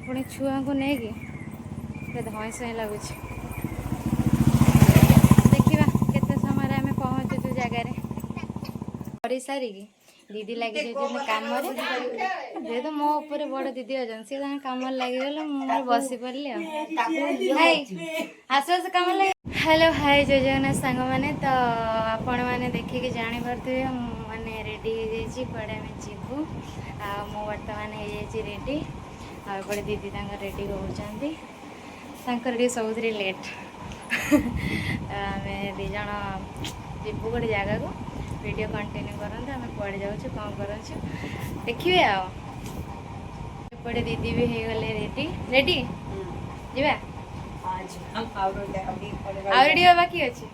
पुणी छुआ को नहीं धई सई लगुच देखा केते समय आम पहुँचुचु जगार कर सारिकी दीदी लगी कम जेहेतु मो ऊपर बड़ दीदी अच्छा सी कम लगिगला मुझे बस पड़ी आस आस कम लगे। हेलो हाय जय जगन्नाथ सांग मैंने तो आपण मैंने देखिए जापे मैंने रेडी हो कड़े आम जीवु मो बर्तमान हो रेडी आगे दीदी रेडी होती सब लेट आम दीज जीवु गोटे जगह को वीडियो कंटिन्यू करते आम कड़े जाऊँ कौन कर देखिए आपटे दीदी भी हो गले रेडी रेडी जीवा आउरी बाकी अच्छे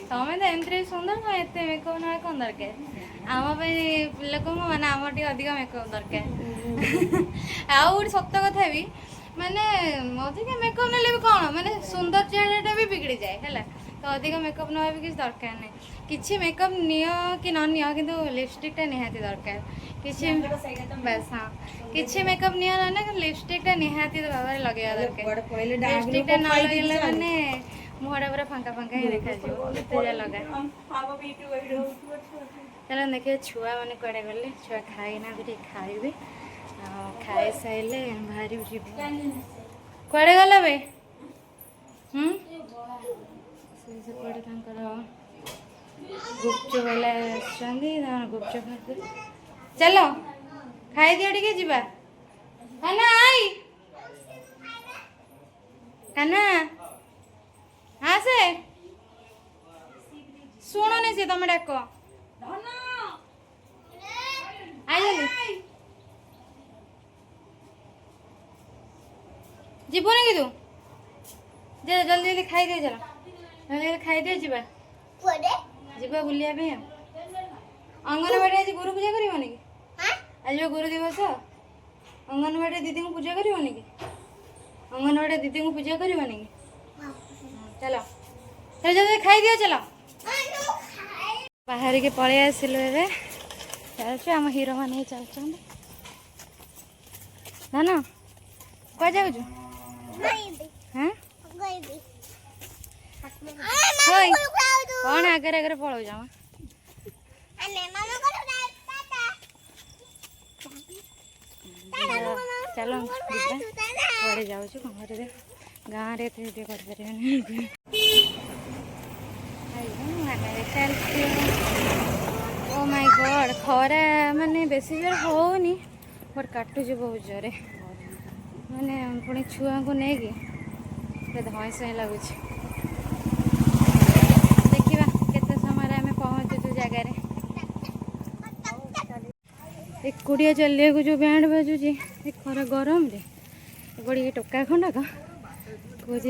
तमें तो एमती सुंदर एत मेकअप ना कौन दरकार आम लोक मैंने आम अधिक मेकअप दरकार आउ सत कथा भी माने अधिक मेकअप ना भी कौन माने सुंदर चेहरा भी बिगड़ी जाए है तो अधिक मेकअप ना भी किसी दरकार नहीं किसी मेकअप नियो कि न नियो कि लिपस्टिक टा निहाती दरकार किसी बस हाँ किसी मेकअप नियो ना लिपस्टिक टा निहाती भाव में लगे दरकार लिपस्टिक टा न लगे माने मुहटा पूरा फांका फांका ही देखा लगा चलो देखिए छुआ मैंने कड़े गले छुआ खाई ना खाइबे खाई सारे बाहर कड़े गला बे गुपचुप वाला गुपचुप चलो खाई दियो टिके जीवा काना आई काना हाँ से शुणु नहीं सी तुम डाक जीवनी कि तू जल्दी जल्दी खाई दे चलो जल्दी खाई दे जीवा जीवा बुलिया अंगनवाड़ी आज गुरु पूजा करनी कि आज गुरु दिवस अंगनवाड़ी दीदी को पूजा करनी कि अंगनवाड़ी दीदी को पूजा करनी कि चलो चलो जल्दी खाई दियो चलो बाहर के पलि आसिलु ए चलु आम हीरो मैंने चलुन धन क्या जाऊँ हाँ कौन आगे आगे पलाऊ जा चलो कड़े जाऊँ कौन कर गाँव में ओ माय गॉड खरा माने बेसी जोर होनी बट काटुच बहुत जोरे माने पुणी छुआ को नहीं धई सई लगुच देखा केते समय आम पहुँचुचु जगार एकुटिया चलिए जो बैंड बाजुची खरा गरम रे बड़ी टोका खंडक कौच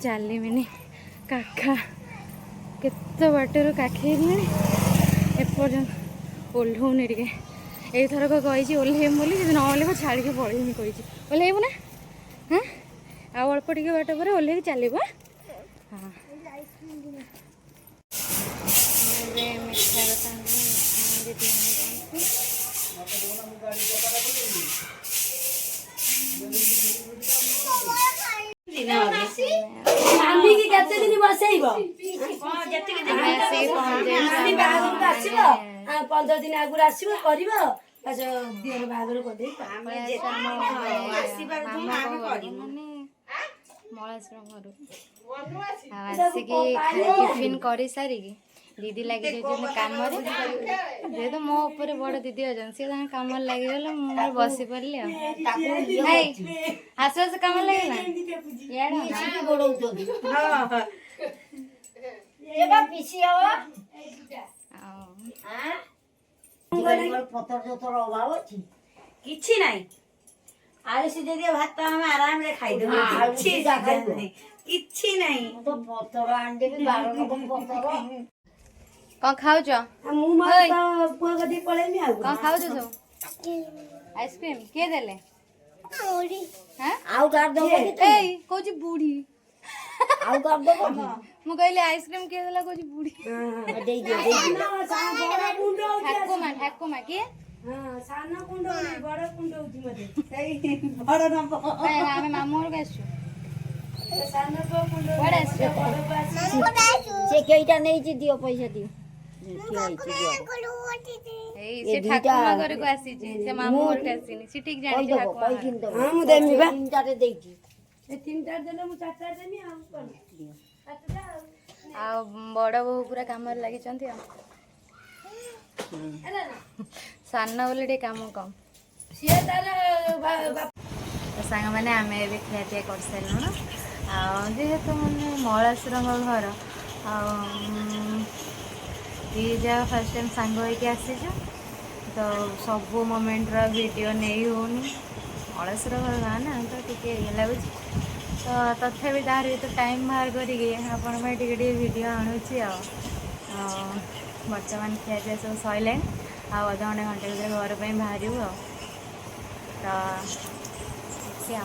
चलमिनी काखा केते बाटर काखे एपर्तंत ओह्लौनी टे यथरक कही ओह्लैम बोली न ओह्लैब छाड़ी पड़ेमी कही ओह्लैबू ना हाँ आउ अल्प टे बाट पर ओह्लैक चलो हाँ मिठा पंद्रह दिन आगुरी आसो कर बाहर टिफिन कर सारिकी दीदी लगी कम जेहेतु मो ऊपर बड़ दीदी अच्छा सी कम लगिगला मुझे बस पड़ी आस आस कम लगे किछि नहीं आलू सीधे दिया भात आम आराम रे खाई देबो किछि नहीं तो पतर आंडे भी 12 रकम पतर कौन खाऊच मु माता पुआ गदी पळेमी आ कौन खाऊच सब आइसक्रीम के देले बूढ़ी हां आउ गार दबो ए कोची बूढ़ी आउ गार दबो मु कहले आइसक्रीम के देला कोची बूढ़ी हां दे दे ଠାକୁମା କିଏ? ସାନ କୁଣ୍ଡ ବଡ କୁଣ୍ଡ ହଉଛି ମତେ ସେଇ ବଡ ନବ ଆମେ ମାମୁଁ ଘରକୁ ଆସିଛୁ। ସାନ ପୁଅ କୁଣ୍ଡ କୁଆଡେ ଆସିଛୁ? ସେ କେଇଟା ନେଇଛି ଦିଅ ପଇସା ଦିଅ ଏଇ ସେ ଠାକୁମା ଘରକୁ ଆସିଛି, ସେ ମାମୁଁ ଘରକୁ ଆସିନି। ସେ ଠିକ ଜାଣିଛି ଠାକୁମା ଘର। ହଁ ମୁଁ ଦେମି ବା ତିନିଟାରେ ଦେଇଛି ଏ ତିନିଟା ଦେଲେ ମୁଁ ଚାରିଟା ଦେମି ଆଉ କଣ ସାତଟା ଆଉ ଆଉ ବଡ ବୋହୂ ପୁରା କାମରେ ଲାଗିଛନ୍ତି ଆଉ। ସାନ ବୋଲି ଟିକେ କାମ କମ। ସିଏ ତାର ତ ସାଙ୍ଗମାନେ ଆମେ ଏବେ ଖିଆପିଆ କରିସାରିଲୁଣି। ଆଉ ଯେହେତୁ ମାନେ ମଳାସୁରଙ୍କ ଘର ଆଉ ଦି ଯା ଫାର୍ଷ୍ଟ ଟାଇମ୍ ସାଙ୍ଗ ହେଇକି ଆସିଛୁ, ତ ସବୁ ମୋମେଣ୍ଟର ଭିଡ଼ିଓ ନେଇ ହେଉନି। ମଳାସୁର ଘର ଗାଁ ନା, ତ ଟିକେ ଇଏ ଲାଗୁଛି। ତ ତଥାପି ତାହାର ଭିତରେ ଟାଇମ୍ ବାହାର କରିକି ଆପଣଙ୍କ ପାଇଁ ଟିକେ ଟିକେ ଭିଡ଼ିଓ ଆଣୁଛି ଆଉ। ବର୍ତ୍ତମାନ ଖିଆପିଆ ସବୁ ସରିଲାଣି, ଆଉ ଅଧଘଣ୍ଟେ ଘଣ୍ଟେ ଭିତରେ ଘର ପାଇଁ ବାହାରିବୁ ଆଉ। ତ ଦେଖିଆ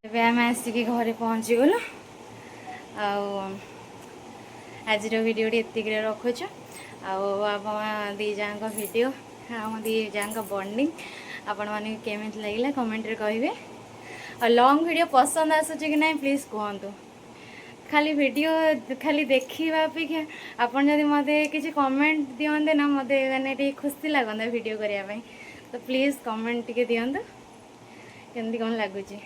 ଏବେ ଆମେ ଆସିକି ଘରେ ପହଞ୍ଚିଗଲୁ। ଆଉ ଆଜିର ଭିଡ଼ିଓଟି ଏତିକିରେ ରଖୁଛୁ। ଆଉ ଆପଣ ଦୁଇ ଯାଙ୍କ ଭିଡ଼ିଓ, ଆମ ଦୁଇ ଯାଙ୍କ ବଣ୍ଡିଙ୍ଗ ଆପଣମାନଙ୍କୁ କେମିତି ଲାଗିଲା କମେଣ୍ଟରେ କହିବେ। ଆଉ ଲଙ୍ଗ୍ ଭିଡ଼ିଓ ପସନ୍ଦ ଆସୁଛି କି ନାହିଁ ପ୍ଲିଜ୍ କୁହନ୍ତୁ। ଖାଲି ଭିଡ଼ିଓ ଖାଲି ଦେଖିବା ଅପେକ୍ଷା ଆପଣ ଯଦି ମୋତେ କିଛି କମେଣ୍ଟ ଦିଅନ୍ତେ ନା, ମୋତେ ମାନେ ଟିକେ ଖୁସି ଲାଗନ୍ତା ଭିଡ଼ିଓ କରିବା ପାଇଁ। ତ ପ୍ଲିଜ୍ କମେଣ୍ଟ ଟିକେ ଦିଅନ୍ତୁ କେମିତି କ'ଣ ଲାଗୁଛି।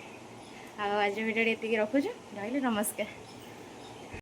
ଆଉ ଆଜିର ଭିଡ଼ିଓଟି ଏତିକି ରଖୁଛୁ। ରହିଲି, ନମସ୍କାର।